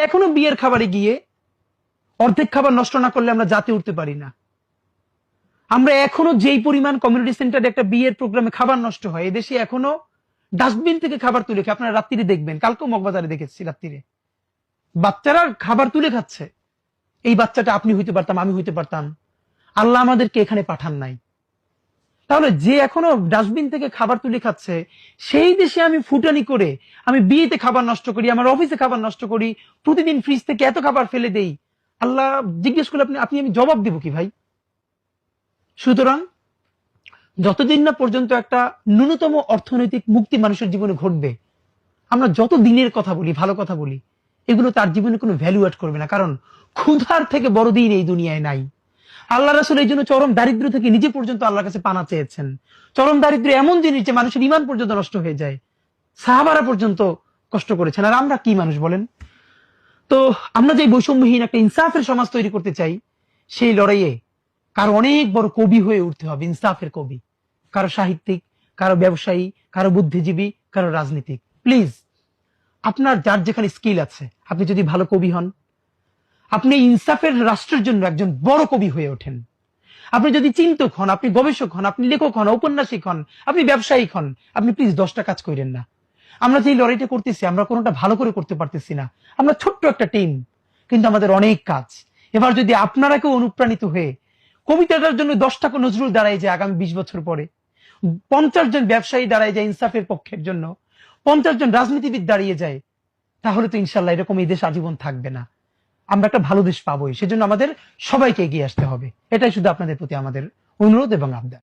এখনো বিয়ের খাবারে গিয়ে অর্ধেক খাবার নষ্ট না করলে আমরা জাতে উঠতে পারি না। আমরা এখনো যেই পরিমাণ কমিউনিটি সেন্টারে একটা বিয়ের প্রোগ্রামে খাবার নষ্ট হয়, এদেশে এখনো ডাস্টবিন থেকে খাবার তুলে খায়। আপনারা রাত্রিরে দেখবেন, কালকেও মগবাজারে দেখেছি রাত্রিরে বাচ্চারা খাবার তুলে খাচ্ছে। এই বাচ্চাটা আপনি হইতে পারতাম, আমি হইতে পারতাম। আল্লাহ আমাদেরকে এখানে পাঠান নাই। তাহলে যে এখনো ডাস্টবিন থেকে খাবার তুলে খাচ্ছে, সেই দেশে আমি ফুটানি করে আমি বিয়েতে খাবার নষ্ট করি, আমার অফিসে খাবার নষ্ট করি, প্রতিদিন ফ্রিজ থেকে এত খাবার ফেলে দেই। আল্লাহ জিজ্ঞেস করলে আপনি আমি জবাব দেব কি ভাই? সুতরাং যতদিন না পর্যন্ত একটা ন্যূনতম অর্থনৈতিক মুক্তি মানুষের জীবনে ঘটবে, আমরা যত দিনের কথা বলি, ভালো কথা বলি, এগুলো তার জীবনে কোনো ভ্যালু অ্যাড করবে না। কারণ ক্ষুধার থেকে বড় দিন এই দুনিয়ায় নাই। আল্লাহ রাসূল এই জন্য চরম দারিদ্র থেকে নিজে পর্যন্ত আল্লাহর কাছে পানা চেয়েছেন। চরম দারিদ্র এমন জিনিস যে মানুষের ঈমান পর্যন্ত নষ্ট হয়ে যায়। সাহাবারা পর্যন্ত কষ্ট করেছেন, আর আমরা কি মানুষ বলেন? তো আমরা যে বৈষম্যহীন একটা ইনসাফের সমাজ তৈরি করতে চাই, সেই লড়াইয়ে কারো অনেক বড় কবি হয়ে উঠতে হবে, ইনসাফের কবি। কারো সাহিত্যিক, কারো ব্যবসায়ী, কারো বুদ্ধিজীবী, কারো রাজনীতিক। প্লিজ, আপনার যার যেখানে স্কিল আছে, আপনি যদি ভালো কবি হন, আপনি ইনসাফের রাষ্ট্রের জন্য একজন বড় কবি হয়ে ওঠেন। আপনি যদি চিন্তক হন, আপনি গবেষক হন, আপনি লেখক হন, ঔপন্যাসিক হন, আপনি ব্যবসায়িক হন, আপনি প্লিজ 10টা কাজ করেন না। আমরা যে লড়াইটা করতেছি, আমরা কোনোটা ভালো করে করতে পারতেছি না। আমরা ছোট্ট একটা টিম, কিন্তু আমাদের অনেক কাজ। এবার যদি আপনারা কেউ অনুপ্রাণিত হয়ে কবিতাটার জন্য 10টা নজরুল দাঁড়ায় যায় আগামী 20 বছর পরে, 50 জন ব্যবসায়ী দাঁড়ায় যায় ইনসাফের পক্ষের জন্য, 50 জন রাজনীতিবিদ দাঁড়িয়ে যায়, তাহলে তো ইনশাল্লাহ এরকম এই দেশ আজীবন থাকবে না। আমরা একটা ভালো দেশ পাবোই। সেজন্য আমাদের সবাইকে এগিয়ে আসতে হবে। এটাই শুধু আপনাদের প্রতি আমাদের অনুরোধ এবং আবদার।